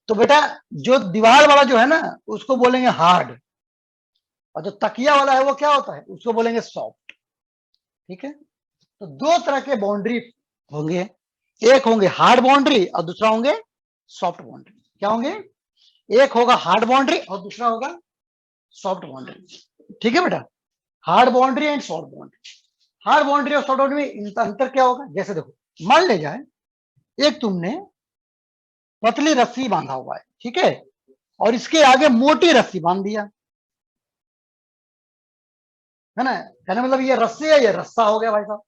तो बेटा जो दीवार वाला जो है ना उसको बोलेंगे हार्ड, और जो तकिया वाला है वो क्या होता है, उसको बोलेंगे सॉफ्ट। ठीक है, तो दो तरह के बाउंड्री होंगे, एक होंगे हार्ड बाउंड्री और दूसरा होंगे सॉफ्ट बाउंड्री। क्या होंगे, एक होगा हार्ड बाउंड्री और दूसरा होगा सॉफ्ट बाउंड्री। ठीक है बेटा, hard boundary and soft boundary. Hard boundary और सॉफ्ट बाउंड्री में इनका अंतर क्या होगा, जैसे देखो मान ले जाए एक तुमने पतली रस्सी बांधा हुआ है, ठीक है, और इसके आगे मोटी रस्सी बांध दिया, है ना, कहने मतलब ये रस्सी है ये रस्सा हो गया भाई साहब,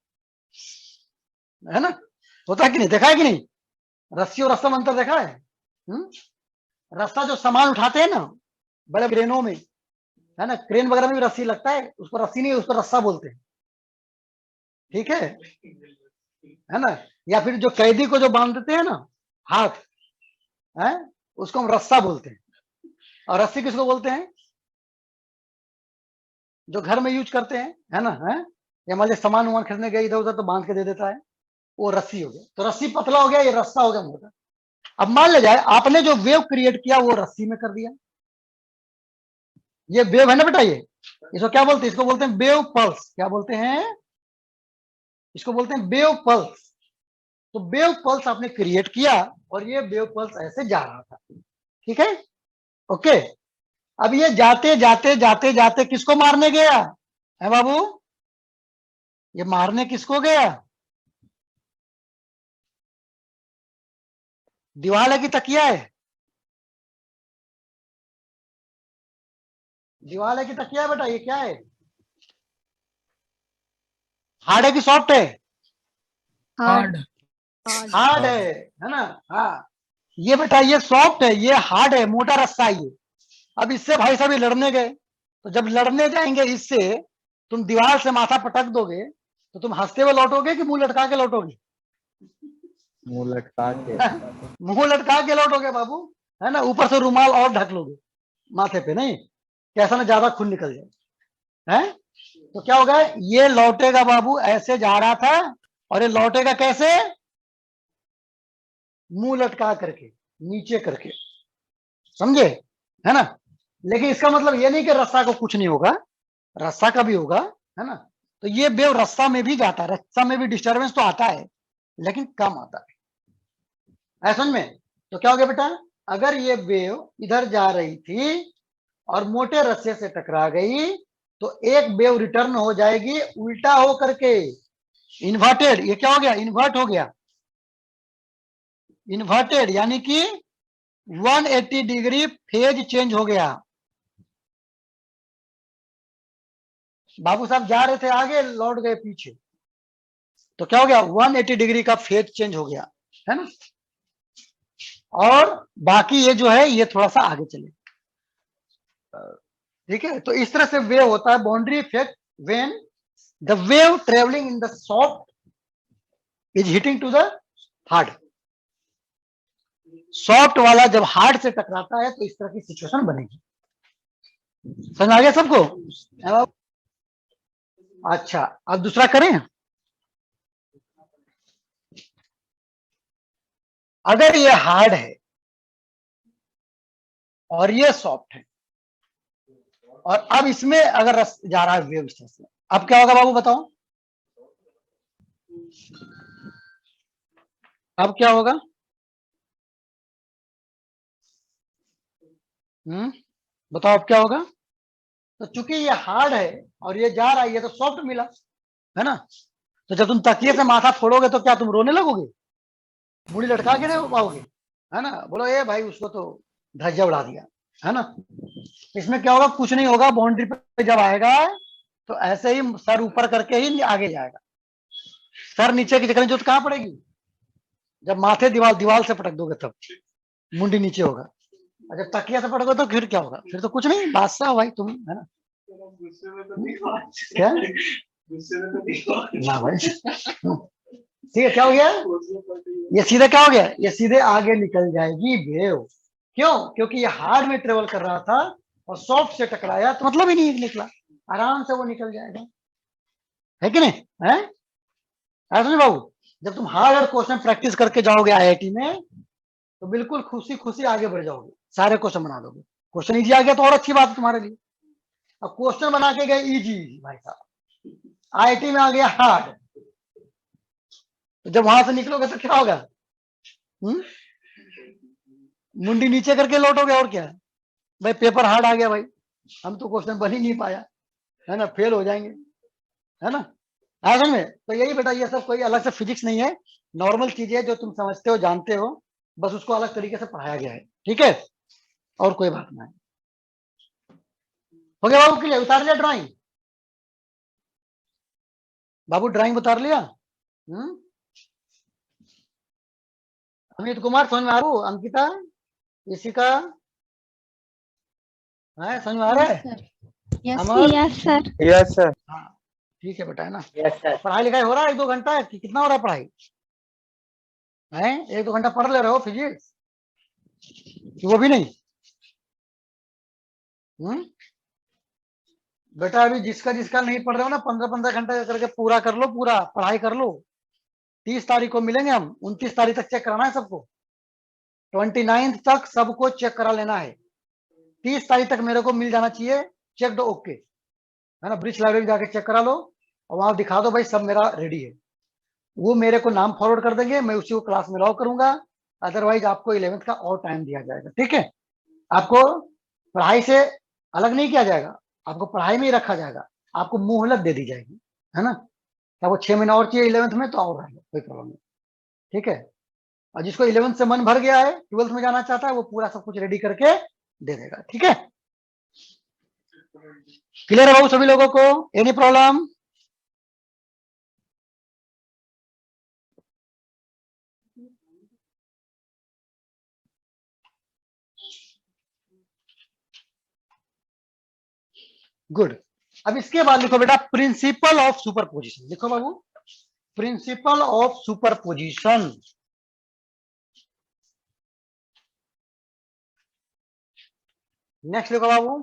है ना, होता है कि नहीं, देखा है कि नहीं, रस्सी और रस्सा में अंतर देखा है। रस्सा जो सामान उठाते हैं ना बड़े क्रेनों में, है ना, क्रेन वगैरह में भी रस्सी लगता है, उसको रस्सी नहीं उसको रस्सा बोलते हैं। ठीक है ना, या फिर जो कैदी को जो बांध देते हैं ना हाथ, है, उसको हम रस्सा बोलते हैं। और रस्सी किसको बोलते हैं, जो घर में यूज करते हैं, है ना, है, या मान लीजिए सामान वामान खरीदने गए इधर उधर तो बांध के दे देता है, वो रस्सी हो गया। तो रस्सी पतला हो गया, ये रस्सा हो गया मोटा। अब मान ले जाए आपने जो वेव क्रिएट किया वो रस्सी में कर दिया, ये वेव है ना बेटा, ये इसको क्या बोलते हैं, इसको बोलते हैं वेव पल्स। क्या बोलते हैं, इसको बोलते हैं वेव पल्स। तो वेव पल्स आपने क्रिएट किया और ये वेव पल्स ऐसे जा रहा था। ठीक है, ओके। अब ये जाते जाते जाते जाते किसको मारने गया है बाबू, ये मारने किसको गया, दीवार है कि तकिया है, दीवार है कि तकिया है बेटा, ये क्या है, हार्ड है कि सॉफ्ट है, हार्ड। हार्ड है ना, हाँ, ये बेटा ये सॉफ्ट है, ये हार्ड है, मोटा रस्सा है ये। अब इससे भाई साहब ये लड़ने गए, तो जब लड़ने जाएंगे इससे तुम दीवार से माथा पटक दोगे तो तुम हंसते हुए लौटोगे कि मुंह लटका के लौटोगे, मुंह लटका के। मुंह लटका के लौटोगे बाबू, है ना, ऊपर से रुमाल और ढक लोगे माथे पे, नहीं कैसा ना ज्यादा खून निकल जाए, है। तो क्या होगा, ये लौटेगा बाबू ऐसे जा रहा था, और ये लौटेगा कैसे, मुंह लटका करके नीचे करके, समझे, है ना। लेकिन इसका मतलब ये नहीं कि रस्सा को कुछ नहीं होगा, रस्सा का भी होगा, है ना। तो ये वेव रस्सा में भी जाता है, रस्सा में भी डिस्टरबेंस तो आता है लेकिन कम आता है समझ में। तो क्या हो गया बेटा, अगर ये वेव इधर जा रही थी और मोटे रस्से से टकरा गई तो एक वेव रिटर्न हो जाएगी उल्टा हो करके, इन्वर्टेड। ये क्या हो गया, इन्वर्ट हो गया, इन्वर्टेड यानी कि 180 डिग्री फेज चेंज हो गया। बाबू साहब जा रहे थे आगे लौट गए पीछे, तो क्या हो गया, 180 डिग्री का फेज चेंज हो गया, है ना। और बाकी ये जो है ये थोड़ा सा आगे चले, ठीक है। तो इस तरह से वेव होता है, boundary effect when the wave travelling in the soft is hitting to the hard. Soft वाला जब हार्ड से टकराता है तो इस तरह की सिचुएशन बनेगी। समझ आ गया सबको, अच्छा अब दूसरा करें, अगर ये हार्ड है और ये सॉफ्ट है और अब इसमें अगर रस जा रहा है वेव इस तरह से, अब क्या होगा बाबू बताओ, अब क्या होगा, बताओ अब क्या होगा। तो चूंकि ये हार्ड है और ये जा रहा है, ये तो सॉफ्ट मिला, है ना। तो जब तुम तकिए से माथा फोड़ोगे तो क्या तुम रोने लगोगे, मुड़ी लटका के नहीं पाओगे, है ना, बोलो ए भाई उसको तो धज्जा उड़ा दिया, है ना। इसमें क्या होगा, कुछ नहीं होगा, बाउंड्री पे जब आएगा तो ऐसे ही सर ऊपर करके ही आगे जाएगा, सर नीचे की जगह जरूरत कहां पड़ेगी, जब माथे दीवार दीवार से पटक दोगे तब मुंडी नीचे होगा, और जब तकिया से पटकोगे तो फिर क्या होगा, फिर तो कुछ नहीं, बादशाह भाई तुम, है ना। क्या ना भाई, ठीक है, क्या हो गया, ये सीधे क्या हो गया, ये सीधे आगे निकल जाएगी वेव। क्यों, क्योंकि ये हार्ड में ट्रेवल कर रहा था और सॉफ्ट से टकराया तो मतलब ही नहीं निकला, आराम से वो निकल जाएगा, है कि नहीं, है ऐसा नहीं बाबू। जब तुम हार्ड और क्वेश्चन प्रैक्टिस करके जाओगे आईआईटी में तो बिल्कुल खुशी खुशी आगे बढ़ जाओगे, सारे क्वेश्चन बना दोगे। क्वेश्चन इजी आ गया तो और अच्छी बात है तुम्हारे लिए। अब क्वेश्चन बना के गए इजी भाई साहब, आईआईटी में आ गया हार्ड, तो जब वहां से निकलोगे तो क्या होगा? मुंडी नीचे करके लौटोगे, और क्या है भाई, पेपर हार्ड आ गया भाई, हम तो क्वेश्चन बन ही नहीं पाया, है ना, फेल हो जाएंगे, है ना। समझ में? तो यही बेटा, ये सब कोई अलग से फिजिक्स नहीं है, नॉर्मल चीज है जो तुम समझते हो जानते हो, बस उसको अलग तरीके से पढ़ाया गया है, ठीक है, और कोई बात नहीं। हो गया बाबू, क्लियर? उतार लिया ड्राइंग बाबू, ड्राइंग उतार लिया? अमित कुमार समझ में आ रहा? अंकिता, इशिका, है समझ में आ रहा है? अमर, यस सर। हाँ ठीक है बेटा, है ना। Yes sir. पढ़ाई लिखाई हो रहा है 1-2 घंटा है कि कितना हो रहा है पढ़ाई? है 1-2 घंटा पढ़ ले रहे हो फिजिक्स कि वो भी नहीं? बेटा अभी जिसका जिसका नहीं पढ़ रहे हो ना, 15-15 घंटा करके पूरा कर लो, पूरा पढ़ाई कर लो। 30 तारीख को मिलेंगे हम, 29 तारीख तक चेक कराना है सबको, 29 तक सबको चेक करा लेना है। 30 तारीख तक मेरे को मिल जाना चाहिए चेक दो, ओके, है ना। ब्रिज लाइब्रेरी जाके चेक करा लो और वहां दिखा दो भाई सब मेरा रेडी है, वो मेरे को नाम फॉरवर्ड कर देंगे, मैं उसी को क्लास में लॉक करूंगा। अदरवाइज आपको 11th का और टाइम दिया जाएगा, ठीक है। आपको पढ़ाई से अलग नहीं किया जाएगा, आपको पढ़ाई में ही रखा जाएगा, आपको मोहलत दे दी जाएगी, है ना। आपको 6 महीना और चाहिए 11th में तो और रह लो, कोई प्रॉब्लम नहीं, ठीक है। और जिसको 11th से मन भर गया है, 12th में जाना चाहता है, वो पूरा सब कुछ रेडी करके दे देगा, ठीक है। क्लियर है बाबू सभी लोगों को? Any problem? गुड। अब इसके बाद लिखो बेटा प्रिंसिपल ऑफ सुपरपोजिशन, लिखो बाबू प्रिंसिपल ऑफ सुपरपोजिशन। नेक्स्ट लिखो बाबू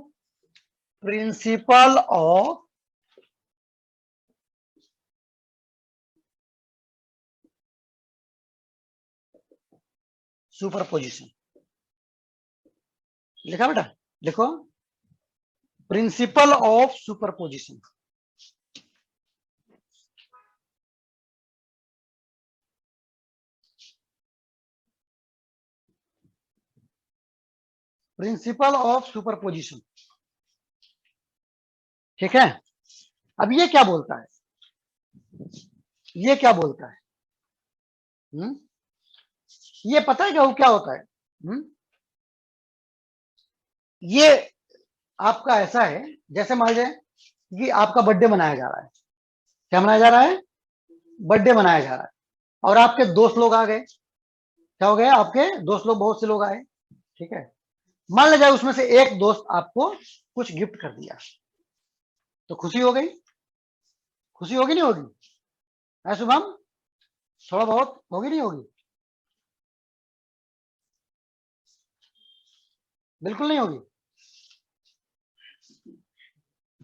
प्रिंसिपल ऑफ सुपरपोजिशन। लिखा बेटा? लिखो principle of superposition. Principle of superposition, ठीक है। अब ये क्या बोलता है? ये क्या बोलता है? ये पता है क्या वो क्या होता है? ये आपका ऐसा है, जैसे मान लीजिए कि आपका बर्थडे मनाया जा रहा है। क्या मनाया जा रहा है? बर्थडे मनाया जा रहा है, और आपके दोस्त लोग आ गए। क्या हो गया? आपके दोस्त लोग, बहुत से लोग आए, ठीक है। मान लिया जाए उसमें से एक दोस्त आपको कुछ गिफ्ट कर दिया, तो खुशी हो गई? खुशी होगी नहीं होगी? है शुभम? थोड़ा बहुत होगी नहीं होगी? बिल्कुल नहीं होगी,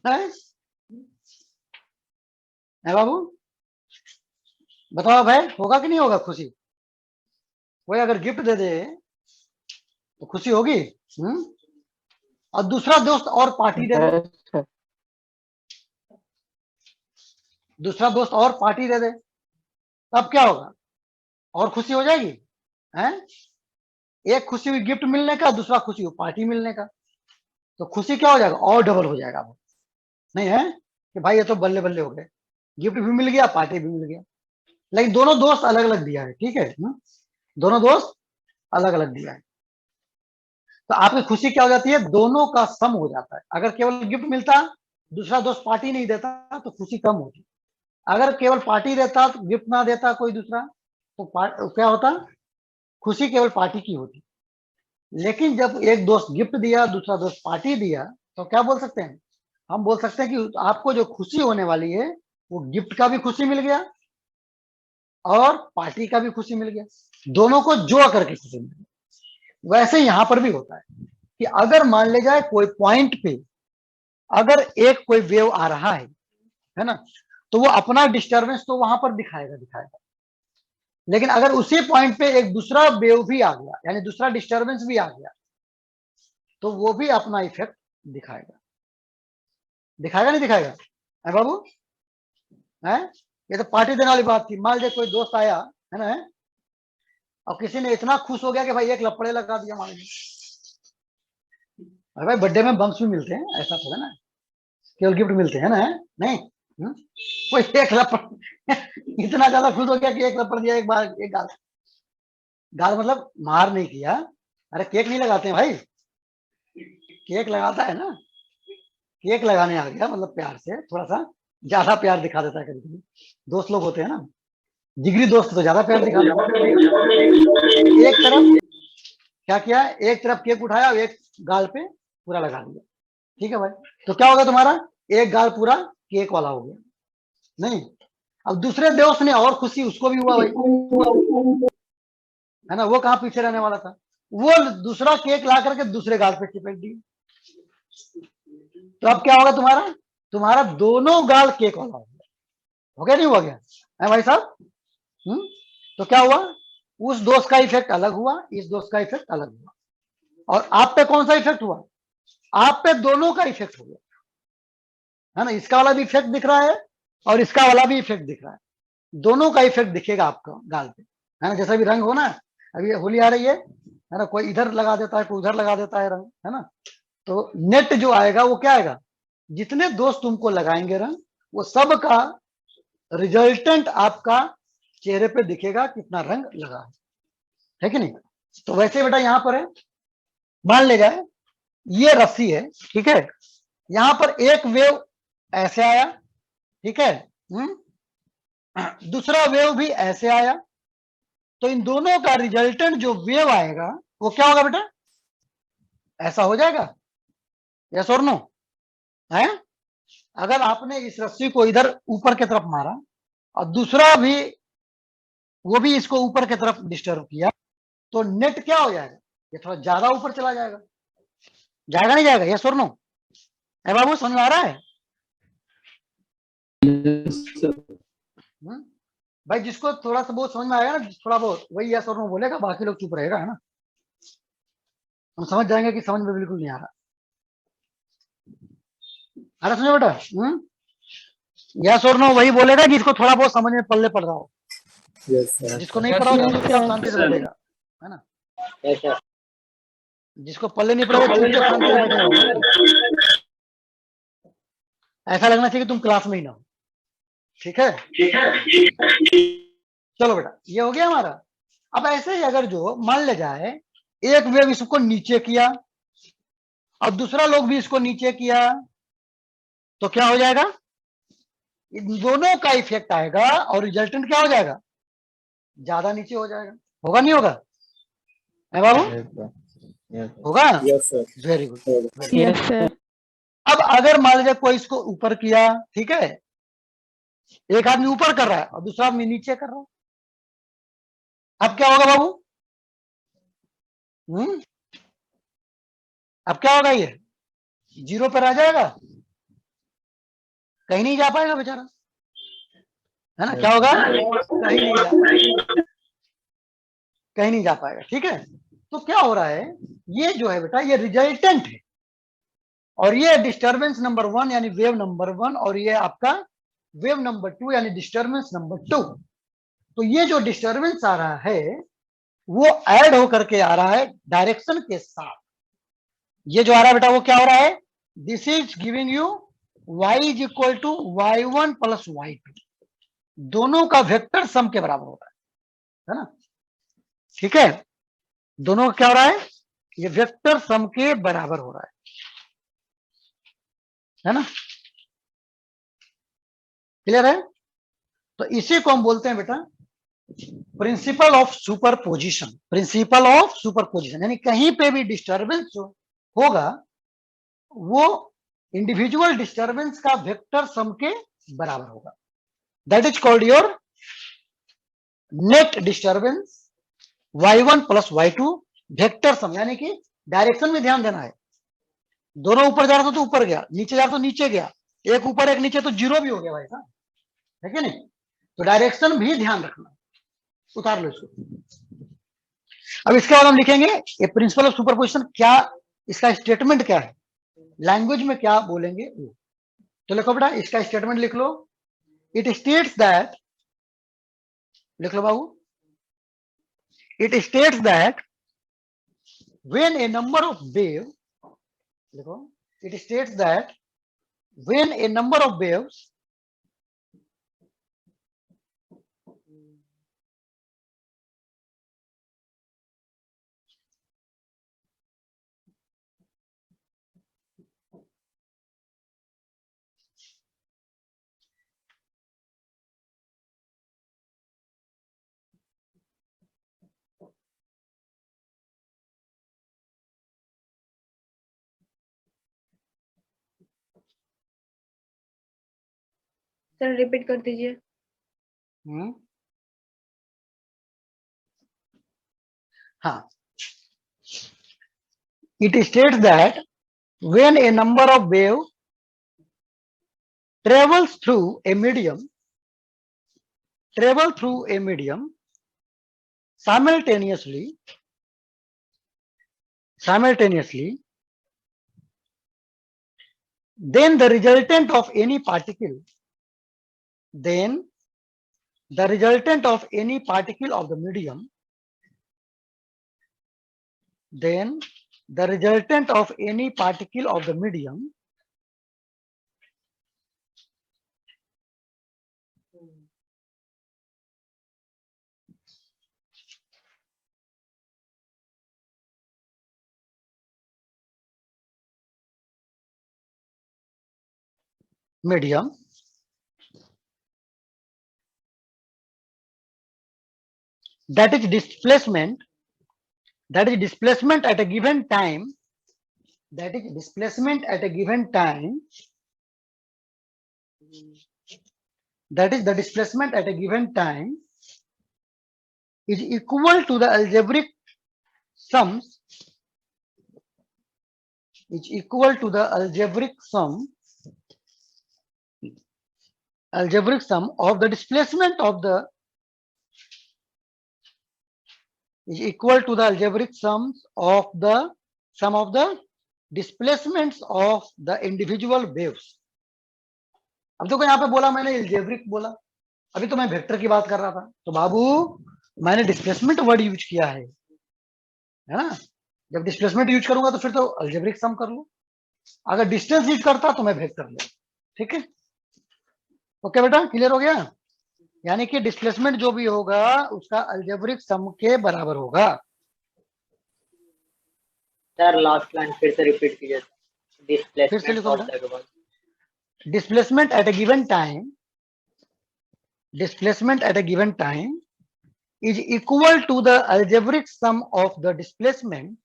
है बाबू? बताओ भाई, होगा कि नहीं होगा खुशी? कोई अगर गिफ्ट दे दे तो खुशी होगी? और दूसरा दोस्त और पार्टी दे दे, दूसरा दोस्त और पार्टी दे दे, तब क्या होगा? और खुशी हो जाएगी? हैं? एक खुशी हुई गिफ्ट मिलने का, दूसरा खुशी हुई पार्टी मिलने का, तो खुशी क्या हो जाएगा? और डबल हो जाएगा। नहीं है कि भाई ये तो बल्ले बल्ले हो गए, गिफ्ट भी मिल गया, पार्टी भी मिल गया, लेकिन दोनों दोस्त अलग अलग दिया है, ठीक है। दोनों दोस्त अलग अलग दिया है, तो आपकी खुशी क्या हो जाती है? दोनों का सम हो जाता है। अगर केवल गिफ्ट मिलता, दूसरा दोस्त पार्टी नहीं देता, तो खुशी कम होती। अगर केवल पार्टी देता, तो गिफ्ट ना देता कोई दूसरा, तो क्या होता? खुशी केवल पार्टी की होती। लेकिन जब एक दोस्त गिफ्ट दिया, दूसरा दोस्त पार्टी दिया, तो क्या बोल सकते हैं? हम बोल सकते हैं कि आपको जो खुशी होने वाली है, वो गिफ्ट का भी खुशी मिल गया और पार्टी का भी खुशी मिल गया, दोनों को जोड़ करके खुशी मिल गई। वैसे यहां पर भी होता है कि अगर मान ले जाए कोई पॉइंट पे अगर एक कोई वेव आ रहा है ना, तो वो अपना डिस्टरबेंस तो वहां पर दिखाएगा दिखाएगा, लेकिन अगर उसी पॉइंट पे एक दूसरा वेव भी आ गया, यानी दूसरा डिस्टरबेंस भी आ गया, तो वो भी अपना इफेक्ट दिखाएगा। दिखाएगा नहीं दिखाएगा? है बाबू? है? ये तो पार्टी देने वाली बात थी। मान लीजिए कोई दोस्त आया है ना, और किसी ने इतना खुश हो गया कि भाई एक लपड़े लगा दिया मान लीजिए। अरे भाई बर्थडे में बम्स भी मिलते हैं, ऐसा थोड़ा ना केवल गिफ्ट मिलते हैं ना, है नहीं? कोई एक लपड़ इतना ज्यादा खुश हो गया कि एक लपड़ दिया, एक बार एक गाल। गाल मतलब मार नहीं किया। अरे केक नहीं लगाते हैं भाई, केक लगाता है ना, केक लगाने आ गया मतलब प्यार से, थोड़ा सा ज्यादा प्यार दिखा देता है कभी कभी। दोस्त लोग होते हैं ना, जिगरी दोस्त तो ज्यादा प्यार दिखाते हैं। एक तरफ क्या किया, एक तरफ केक उठाया और एक गाल पे पूरा लगा दिया। ठीक है भाई, तो क्या होगा तुम्हारा, एक गाल पूरा केक वाला हो गया। नहीं, अब दूसरे दोस्त ने और खुशी उसको भी हुआ भाई, है ना, वो कहाँ पीछे रहने वाला था, वो दूसरा केक ला करके दूसरे गाल पे चिपक दी। तो अब क्या होगा तुम्हारा, तुम्हारा दोनों गाल केक वाला हो गया नहीं हुआ गया है भाई साहब? तो क्या हुआ, उस दोस्त का इफेक्ट अलग हुआ, इस दोस्त का इफेक्ट अलग हुआ, और आप पे कौन सा इफेक्ट हुआ, आप पे दोनों का इफेक्ट हो गया, है ना। इसका वाला भी इफेक्ट दिख रहा है और इसका वाला भी इफेक्ट दिख रहा है, दोनों का इफेक्ट दिखेगा आपको गाल पे, है ना। जैसा भी रंग हो ना, अभी होली आ रही है ना, कोई इधर लगा देता है, कोई उधर लगा देता है रंग, है ना। तो नेट जो आएगा वो क्या आएगा, जितने दोस्त तुमको लगाएंगे रंग, वो सब का रिजल्टेंट आपका चेहरे पे दिखेगा, कितना रंग लगा है कि नहीं। तो वैसे बेटा यहां पर है, मान ले जाए ये रस्सी है, ठीक है, यहां पर एक वेव ऐसे आया, ठीक है, दूसरा वेव भी ऐसे आया, तो इन दोनों का रिजल्टेंट जो वेव आएगा वो क्या होगा बेटा, ऐसा हो जाएगा, यस और नो? है, अगर आपने इस रस्सी को इधर ऊपर की तरफ मारा और दूसरा भी वो भी इसको ऊपर की तरफ डिस्टर्ब किया, तो नेट क्या हो जाएगा, ये थोड़ा ज्यादा ऊपर चला जाएगा, जाएगा नहीं जाएगा, यस और नो? है बाबू, समझ में आ रहा है? भाई जिसको थोड़ा सा बहुत समझ में आएगा ना, थोड़ा बहुत, वही यस और नो बोलेगा, बाकी लोग चुप रहेगा, है ना। हम समझ जाएंगे कि समझ में बिल्कुल नहीं आ रहा। अरे सुनो बेटा, यस और नो वही बोलेगा जिसको थोड़ा बहुत समझ में पल्ले पड़ रहा हो, जिसको नहीं पड़ा हो तो चुपचाप शांति से बैठेगा, है ना। जिसको पल्ले नहीं पड़ेगा चुपचाप शांति से बैठेगा, ऐसा लगना चाहिए कि तुम क्लास में ही ना हो। ठीक है, चलो बेटा ये हो गया हमारा। अब ऐसे ही अगर जो मान ले जाए एक वेव इसको नीचे किया और दूसरा लोग भी इसको नीचे किया, तो क्या हो जाएगा, इन दोनों का इफेक्ट आएगा और रिजल्टेंट क्या हो जाएगा, ज्यादा नीचे हो जाएगा, होगा नहीं होगा? है बाबू? होगा, वेरी गुड, यस सर। अब अगर मान लीजिए कोई इसको ऊपर किया, ठीक है, एक आदमी ऊपर कर रहा है और दूसरा आदमी नीचे कर रहा है, अब क्या होगा बाबू? अब क्या होगा, ये जीरो पर आ जाएगा, कहीं नहीं जा पाएगा बेचारा, है ना। क्या होगा, कहीं नहीं जा पाएगा। ठीक है, तो क्या हो रहा है, ये जो है बेटा ये रिजल्टेंट है, और ये डिस्टरबेंस नंबर 1 यानी वेव नंबर 1, और ये आपका वेव नंबर 2 यानी डिस्टरबेंस नंबर 2। तो ये जो डिस्टरबेंस आ रहा है वो ऐड होकर के आ रहा है डायरेक्शन के साथ। ये जो आ रहा है बेटा वो क्या हो रहा है, this is giving you y is equal to y1 plus y2, दोनों का वेक्टर सम के बराबर हो रहा है ना। ठीक है, दोनों का क्या हो रहा है, ये वेक्टर सम के बराबर हो रहा है ना। क्लियर है? तो इसी को हम बोलते हैं बेटा principle of superposition. Principle of superposition यानी कहीं पे भी डिस्टरबेंस जो होगा वो इंडिविजुअल डिस्टरबेंस का वेक्टर सम के बराबर होगा। That is called your net disturbance y1 plus y2 vector sum, यानी कि डायरेक्शन में ध्यान देना है, दोनों ऊपर जा रहा था तो ऊपर गया, नीचे जा रहा तो नीचे गया, एक ऊपर एक नीचे तो जीरो भी हो गया भाई साहब, है कि नहीं। तो डायरेक्शन भी ध्यान रखना, उतार लो इसको। अब इसके बाद हम लिखेंगे ये प्रिंसिपल ऑफ सुपरपोजिशन, क्या इसका स्टेटमेंट क्या है, लैंग्वेज में क्या बोलेंगे वो। तो लिखो बेटा, इसका स्टेटमेंट लिख लो। इट स्टेट्स दैट, लिख लो बाबू, it states that when a number of waves, देखो, it states that when a number of waves sir repeat कर दीजिए। हाँ, it states that when a number of waves travels through a medium simultaneously, then the resultant of any particle of the medium, that is displacement at a given time, is equal to the algebraic sums of the displacement of the sum of the displacements of the individual waves। अब देखो यहाँ पे बोला मैंने algebraic बोला, अभी तो मैं वेक्टर की बात कर रहा था, तो बाबू मैंने डिस्प्लेसमेंट वर्ड यूज किया है ना। जब डिस्प्लेसमेंट यूज करूंगा तो फिर तो अलजेब्रिक सम कर लो, अगर डिस्टेंस यूज करता तो मैं वेक्टर ले। ठीक है, ओके बेटा, क्लियर हो गया। यानी कि डिस्प्लेसमेंट जो भी होगा उसका अलजेब्रिक सम के बराबर होगा। सर लास्ट लाइन फिर से रिपीट कीजिए। फिर से लिखो बेटा, displacement eight A given time is equal to the algebraic sum of the displacement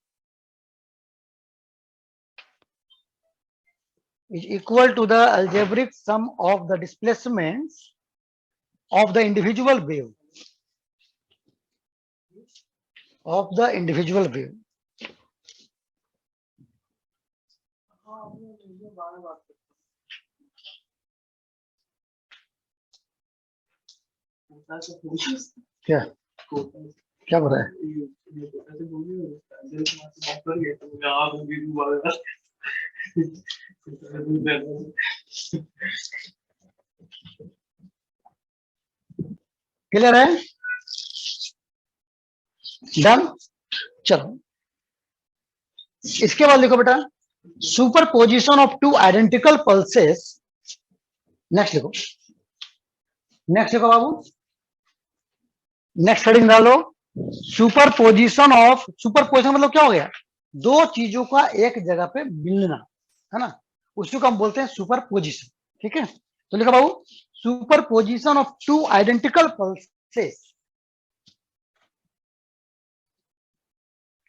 of the individual wave क्या क्या बोल रहा है? क्लियर है? डन। चलो इसके बाद लिखो बेटा, super position of two identical pulses. Next लिखो बाबू, नेक्स्ट हेडिंग डालो, सुपर पोजिशन मतलब क्या हो गया, दो चीजों का एक जगह पे मिलना, है ना, उसी को हम बोलते हैं सुपर पोजिशन। ठीक है, तो लिखो बाबू, superposition of two identical pulses,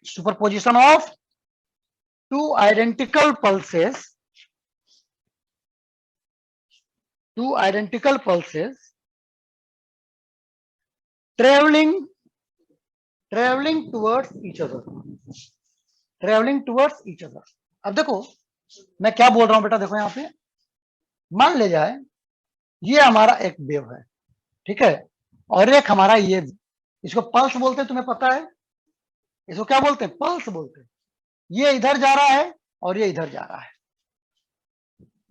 superposition of two identical pulses traveling towards each other। अब देखो मैं क्या बोल रहा हूं बेटा, देखो यहां पे मान ले जाए ये हमारा एक वेव है, ठीक है, और एक हमारा ये इसको पल्स बोलते हैं, तुम्हें पता है? इसको क्या बोलते हैं? पल्स बोलते हैं। ये इधर जा रहा है और ये इधर जा रहा है,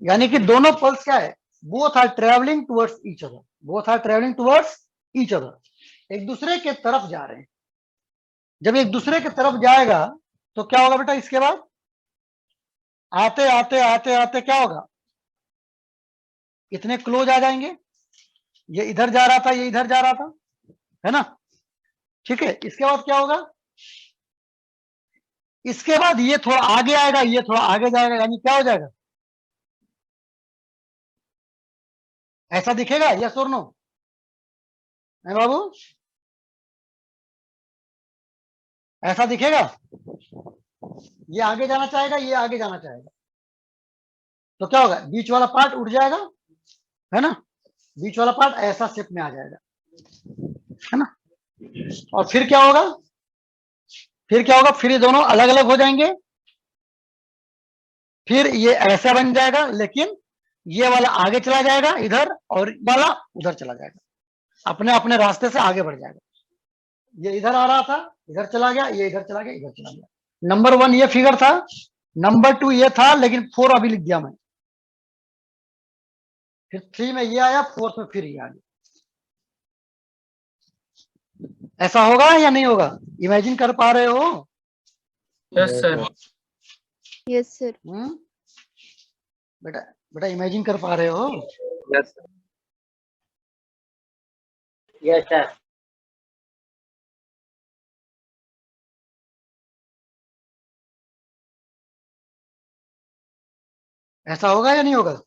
यानी कि दोनों पल्स क्या है? Both are travelling towards each other, both are travelling towards each other, एक दूसरे के तरफ जा रहे हैं। जब एक दूसरे के तरफ जाएगा तो क्या होगा बेटा? इसके बाद आते आते आते आते क्या होगा? इतने क्लोज आ जाएंगे, ये इधर जा रहा था, ये इधर जा रहा था, है ना? ठीक है, इसके बाद क्या होगा? इसके बाद ये थोड़ा आगे आएगा, ये थोड़ा आगे जाएगा, यानी क्या हो जाएगा? ऐसा दिखेगा, यस और नो? है बाबू, ऐसा दिखेगा? ये आगे जाना चाहेगा, ये आगे जाना चाहेगा, तो क्या होगा? बीच वाला पार्ट उठ जाएगा, है ना? बीच वाला पार्ट ऐसा शेप में आ जाएगा, है ना? और फिर क्या होगा? फिर क्या होगा? फिर ये दोनों अलग अलग हो जाएंगे, फिर ये ऐसा बन जाएगा, लेकिन ये वाला आगे चला जाएगा इधर और वाला उधर चला जाएगा, अपने अपने रास्ते से आगे बढ़ जाएगा। ये इधर आ रहा था, इधर चला गया, ये इधर चला गया, इधर चला गया। नंबर 1 ये फिगर था, नंबर 2 ये था, लेकिन 4 अभी लिख दिया मैं। फिर 3 में ये आया, 4 में फिर ये आ गया। ऐसा होगा या नहीं होगा? इमेजिन कर पा रहे हो? Yes sir. Yes sir. बेटा बेटा इमेजिन कर पा रहे हो? Yes sir. Yes sir. ऐसा होगा या नहीं होगा?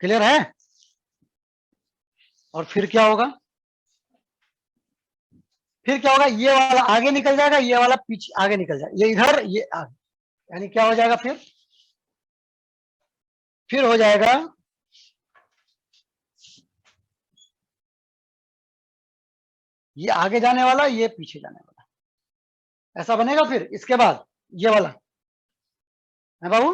क्लियर है? और फिर क्या होगा? फिर क्या होगा? ये वाला आगे निकल जाएगा, ये वाला पीछे आगे निकल जाएगा, ये इधर ये आगे, यानी क्या हो जाएगा? फिर हो जाएगा ये आगे जाने वाला, ये पीछे जाने वाला, ऐसा बनेगा। फिर इसके बाद ये वाला है बाबू,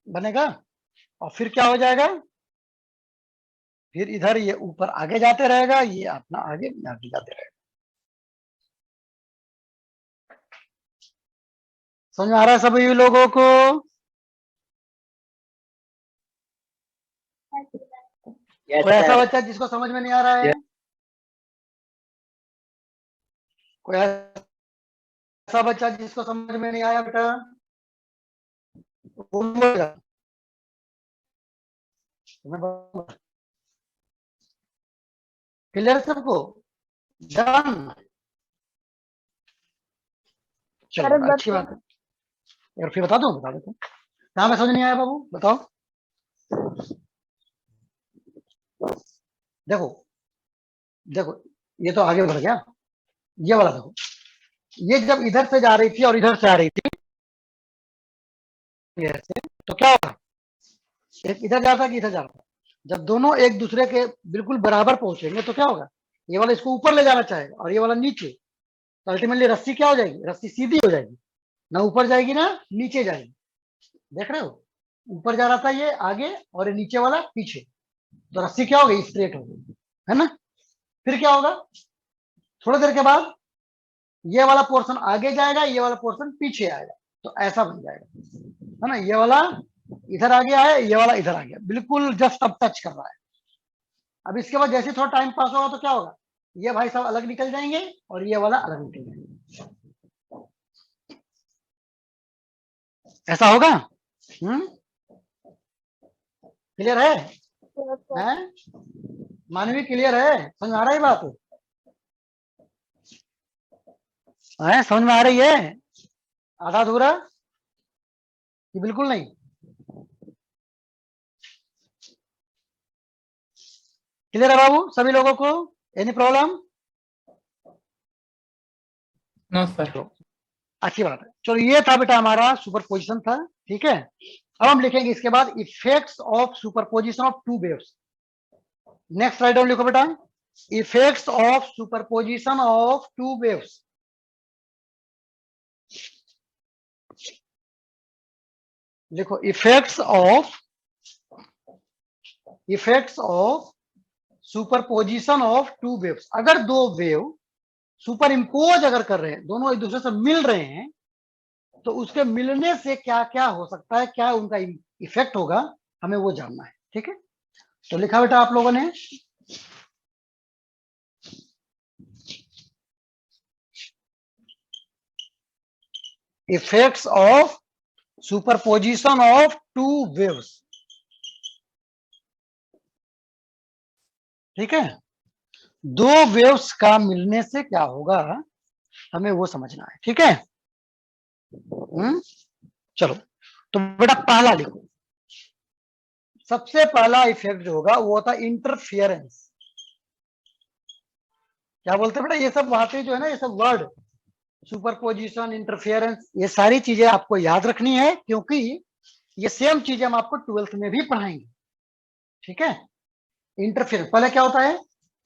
बनेगा। और फिर क्या हो जाएगा? फिर इधर ये ऊपर आगे जाते रहेगा, ये अपना आगे आगे जाते रहेगा। समझ में आ रहा है सभी लोगों को? यस कोई ऐसा सर। बच्चा जिसको समझ में नहीं आ रहा है? कोई ऐसा बच्चा जिसको समझ में नहीं आया बेटा? बोलेगा क्लियर सबको? डन? चलो अच्छी बात है। और फिर बता देता हूँ। कहाँ में समझ नहीं आया बाबू? बताओ। देखो देखो, ये तो आगे बढ़ गया, ये वाला देखो, ये जब इधर से जा रही थी और इधर से आ रही थी ऐसे, तो क्या होगा? एक इधर जाता कि इधर जाता? जब दोनों एक दूसरे के बिल्कुल बराबर पहुंचेंगे तो क्या होगा? ये वाला इसको ऊपर ले जाना चाहेगा और ये वाला नीचे, तो अल्टीमेटली रस्सी क्या हो जाएगी? रस्सी सीधी हो जाएगी, ना ऊपर जाएगी ना नीचे जाएगी। देख रहे हो, ऊपर जा रहा था ये आगे और ये नीचे वाला पीछे, तो रस्सी क्या हो गई, स्ट्रेट हो गई, है ना। फिर क्या होगा, थोड़ी देर के बाद ये वाला पोर्शन आगे जाएगा, ये वाला पोर्शन पीछे आएगा, तो ऐसा बन जाएगा, है ना। ये वाला इधर आ गया है, ये वाला इधर आ गया, बिल्कुल जस्ट अब टच कर रहा है। अब इसके बाद जैसे थोड़ा टाइम पास होगा तो क्या होगा, ये भाई साहब अलग निकल जाएंगे और ये वाला अलग निकल जाएंगे, ऐसा होगा। क्लियर है? Yes, sir. हैं? मानवी क्लियर है, समझ में आ रहा है बात है, समझ में आ रही है, आधा अधूरा कि बिल्कुल नहीं? क्लियर है बाबू सभी लोगों को, एनी प्रॉब्लम? No, sir. अच्छी बात है, चलो ये था बेटा हमारा सुपरपोजिशन था, ठीक है। अब हम लिखेंगे इसके बाद effects of superposition of two waves. Next write down लिखो बेटा, effects of superposition of two waves. लिखो effects of superposition of two waves. अगर दो वेव सुपर इम्पोज अगर कर रहे हैं, दोनों एक दूसरे से मिल रहे हैं, तो उसके मिलने से क्या क्या हो सकता है, क्या उनका इफेक्ट होगा, हमें वो जानना है, ठीक है। तो लिखा बेटा आप लोगों ने, effects of superposition of two waves, ठीक है। दो वेव्स का मिलने से क्या होगा, हमें वो समझना है, ठीक है। चलो, तो बेटा पहला लिखो, सबसे पहला इफेक्ट जो होगा वो होता है इंटरफियरेंस। क्या बोलते हैं बेटा, ये सब बातें जो है ना, ये सब वर्ड, सुपरपोजिशन, इंटरफियरेंस, ये सारी चीजें आपको याद रखनी है, क्योंकि ये सेम चीजें हम आपको 12th में भी पढ़ाएंगे, ठीक है। इंटरफियरेंस पहले क्या होता है,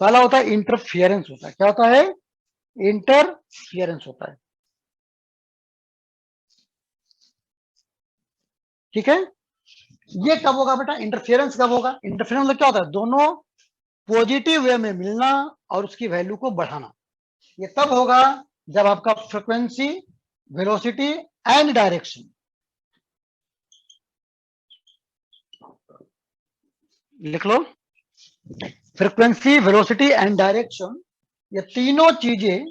पहला होता है इंटरफियरेंस होता है। क्या होता है, इंटरफियरेंस होता है, ठीक है। ये कब होगा बेटा, इंटरफियरेंस कब होगा, इंटरफियरेंस मतलब क्या होता है, दोनों पॉजिटिव वे में मिलना और उसकी वैल्यू को बढ़ाना। ये तब होगा जब आपका फ्रीक्वेंसी, वेलोसिटी एंड डायरेक्शन, लिख लो, फ्रीक्वेंसी, वेलोसिटी एंड डायरेक्शन, ये तीनों चीजें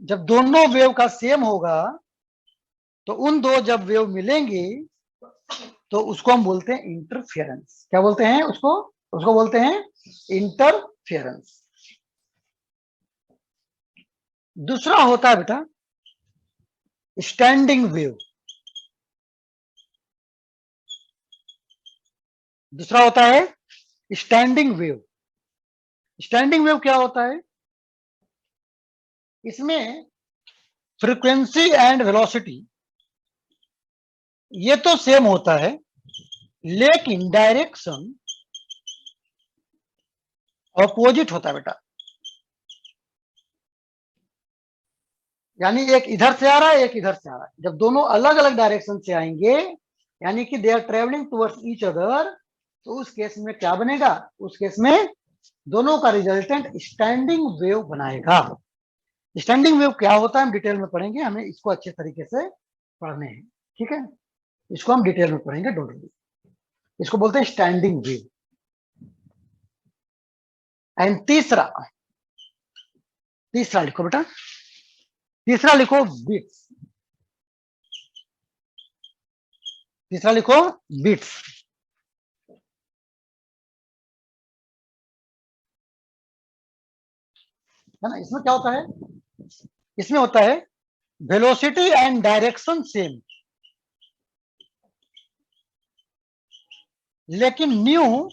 जब दोनों वेव का सेम होगा, तो उन दो जब वेव मिलेंगे तो उसको हम बोलते हैं इंटरफियरेंस। क्या बोलते हैं उसको, उसको बोलते हैं इंटरफियरेंस। दूसरा होता है बेटा स्टैंडिंग वेव। दूसरा होता है स्टैंडिंग वेव। स्टैंडिंग वेव क्या होता है, इसमें फ्रीक्वेंसी एंड वेलोसिटी ये तो सेम होता है, लेकिन डायरेक्शन अपोजिट होता है बेटा। यानी एक इधर से आ रहा है, एक इधर से आ रहा है, जब दोनों अलग अलग डायरेक्शन से आएंगे, यानी कि they are travelling towards each other, तो उस केस में क्या बनेगा, उस केस में दोनों का रिजल्टेंट स्टैंडिंग वेव बनाएगा। स्टैंडिंग वेव क्या होता है हम डिटेल में पढ़ेंगे, हमें इसको अच्छे तरीके से पढ़ने हैं, ठीक है। इसको हम डिटेल में पढ़ेंगे, डोंट वरी। इसको बोलते हैं स्टैंडिंग वेव। एंड तीसरा लिखो बेटा, तीसरा लिखो बीट्स। तीसरा लिखो बीट्स, है ना। इसमें क्या होता है, इसमें होता है वेलोसिटी एंड डायरेक्शन सेम, लेकिन न्यू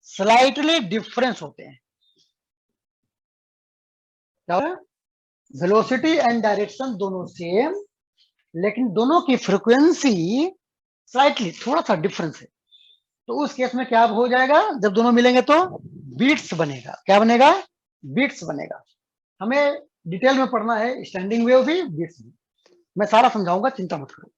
स्लाइटली डिफरेंस होते हैं। क्या होता है, वेलोसिटी एंड डायरेक्शन दोनों सेम, लेकिन दोनों की फ्रीक्वेंसी स्लाइटली थोड़ा सा डिफरेंस है। तो उस केस में क्या हो जाएगा, जब दोनों मिलेंगे तो बीट्स बनेगा। क्या बनेगा, बीट्स बनेगा। हमें डिटेल में पढ़ना है स्टैंडिंग वेव भी, बीट्स भी। मैं सारा समझाऊंगा, चिंता मत करो।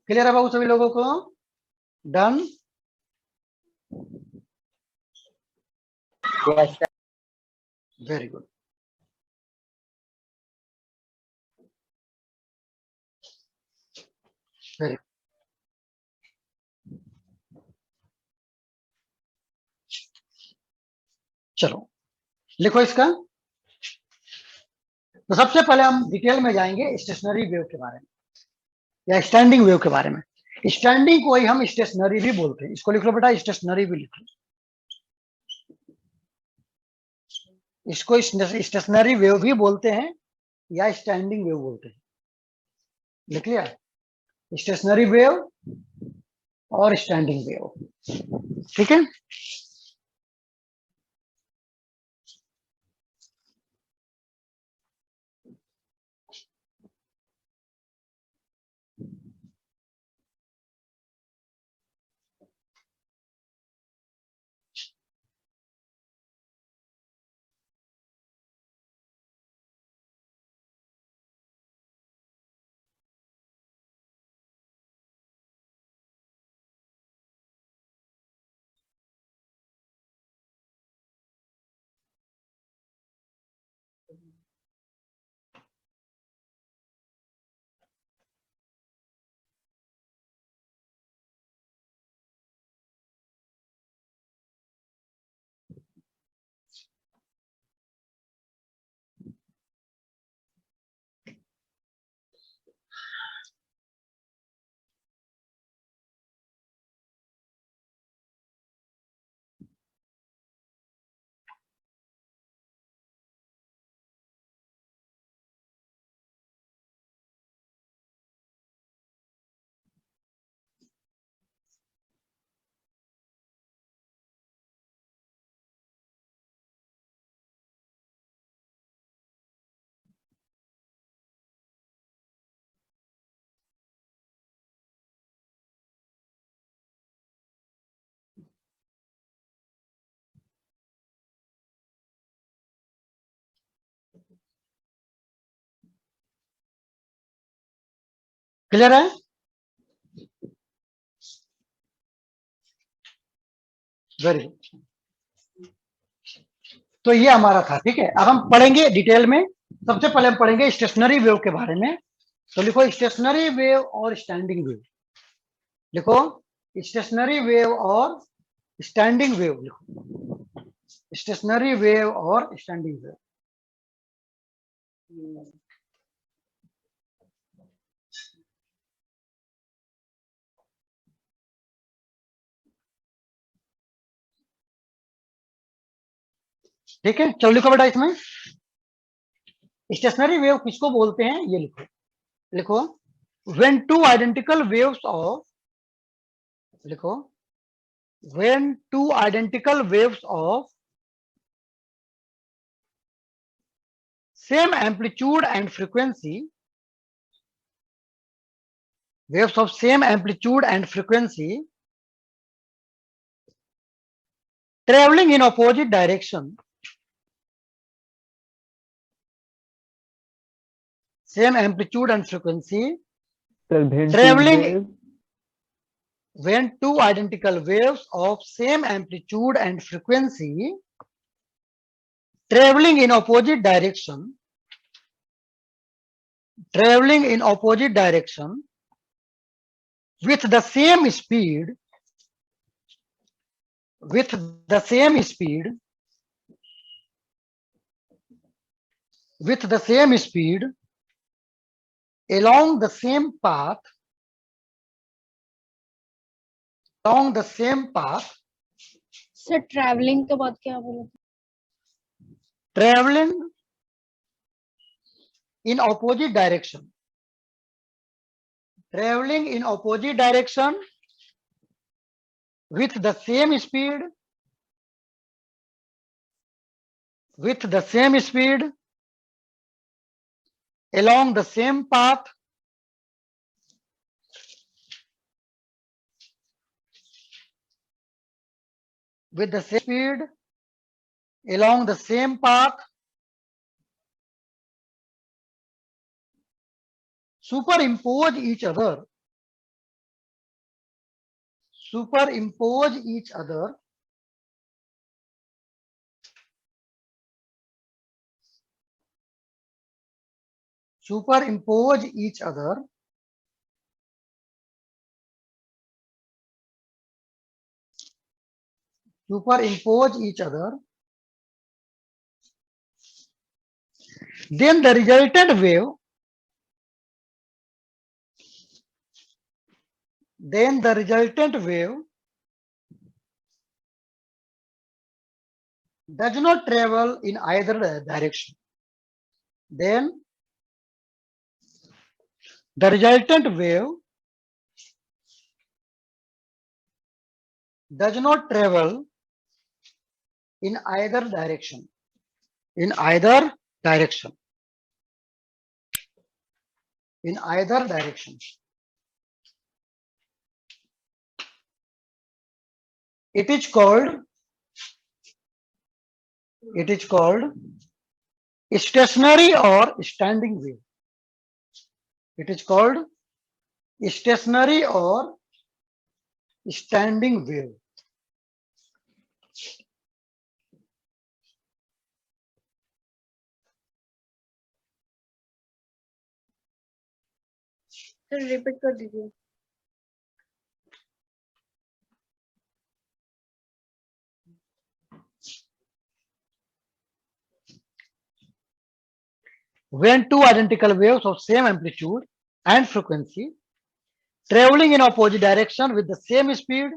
क्लियर है बाबू सभी लोगों को? Done? Yes, sir. Very good. Very, चलो लिखो इसका। तो सबसे पहले हम डिटेल में जाएंगे स्टेशनरी वेव के बारे में या स्टैंडिंग वेव के बारे में। स्टैंडिंग को ही हम स्टेशनरी भी बोलते हैं। इसको लिख लो बेटा, स्टेशनरी भी लिख लो। इसको स्टेशनरी वेव भी बोलते हैं या स्टैंडिंग वेव बोलते हैं। लिख लिया? स्टेशनरी वेव और स्टैंडिंग वेव, ठीक है। क्लियर है? Very good. तो ये हमारा था, ठीक है। अब हम पढ़ेंगे डिटेल में। सबसे पहले हम पढ़ेंगे स्टेशनरी वेव के बारे में। तो लिखो स्टेशनरी वेव और स्टैंडिंग वेव। लिखो स्टेशनरी वेव और स्टैंडिंग वेव। लिखो स्टेशनरी वेव और स्टैंडिंग वेव। ठीक है, चलो लिखो बेटा इसमें स्टेशनरी वेव किसको बोलते हैं, ये लिखो। लिखो when two identical waves of, लिखो when two identical waves of same amplitude and frequency, waves of same amplitude and frequency traveling in opposite direction, same amplitude and frequency traveling, when two identical waves of same amplitude and frequency traveling in opposite direction, traveling in opposite direction with the same speed, with the same speed, with the same speed along the same path, along the same path, sir travelling के बाद क्या बोला? traveling in opposite direction, traveling in opposite direction with the same speed, with the same speed along the same path with the same speed along the same path superimpose each other superimpose each other superimpose each other superimpose each other, then the resultant wave does not travel in either direction. Then the resultant wave does not travel in either direction. In either direction. In either direction. It is called stationary or standing wave. It is called stationary or standing wave. Sir repeat कर दीजिए. When two identical waves of same amplitude and frequency traveling in opposite direction with the same speed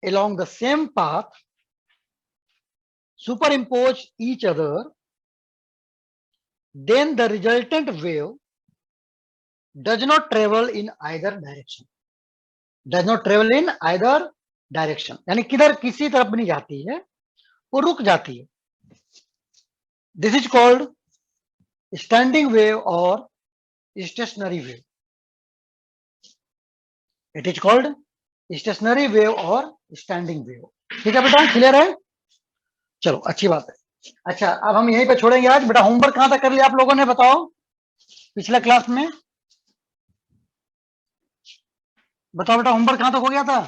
along the same path superimpose each other, then the resultant wave does not travel in either direction. Does not travel in either direction. यानी किधर किसी तरफ भी नहीं जाती है, वो रुक जाती है. This is called standing wave or stationary wave. It is called stationary wave or standing wave. ठीक है बेटा, क्लियर है? चलो अच्छी बात है. अच्छा, अब हम यहीं पे छोड़ेंगे आज. बेटा होमवर्क कहां तक कर लिया आप लोगों ने, बताओ पिछले क्लास में. बताओ बेटा होमवर्क कहां तक हो गया था?